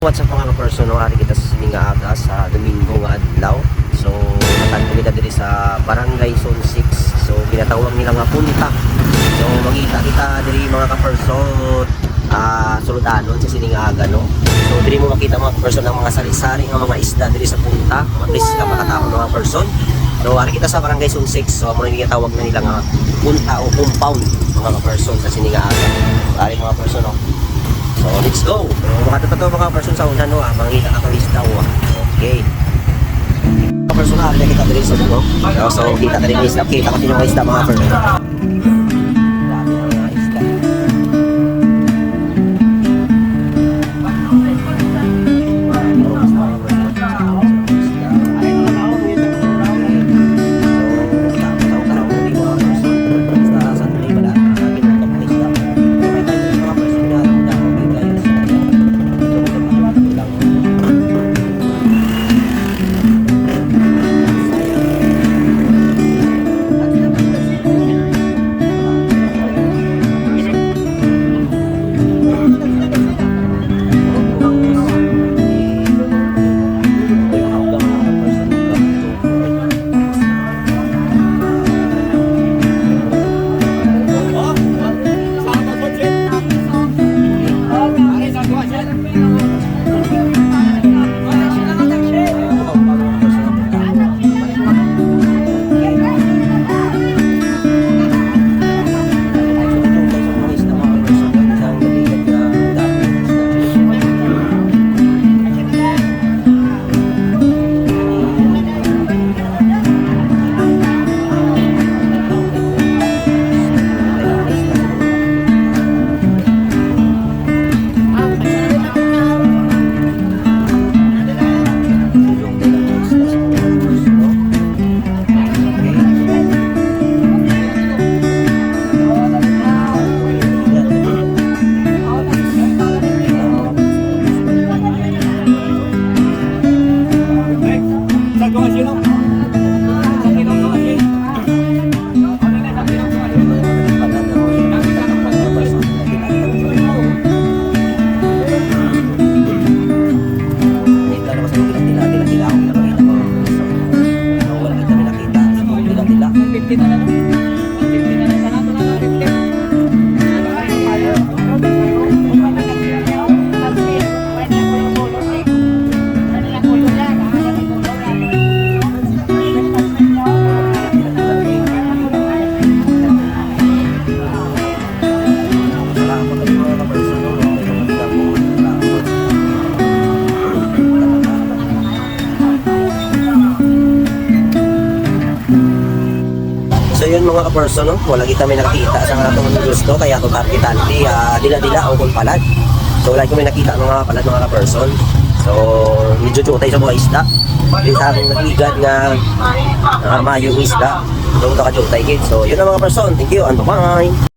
What's up mga ka-person, no? Ari kita sa sininga aga sa Domingo nga adlaw. So, natagpo kita diri sa Barangay Zone 6. So, ginatawag nila nga punta. So, magkita kita diri mga ka-person suludanon sa sininga aga, no? So, diri mo makita mga ka-person ang mga sari-sari nga mga isda diri sa punta. Mabilis ka makatapon mga ka-person. So, ari kita sa Barangay Zone 6. So, muna ginatawag na nila nga punta o compound mga ka-person sa sininga aga. So, ari mga ka-person, no? So, let's go! Makata to mga person sa una, no? Mangita ako isda, okay. Mga person na, kita dali sa no? So, kita dali isda. Kita kasi yung isda mga person. So yun mga ka-person, no? Wala kita may nakita sa nga itong gusto, kaya ito targetan dila-dila o kung palad. So wala ko may nakita mga palad mga ka-person. So medyo chutay sa mga isda. Hindi sa aking nagligad nga mayong isda. Doon ito ka-chutay kid. So yun na mga ka-person, thank you and bye-bye!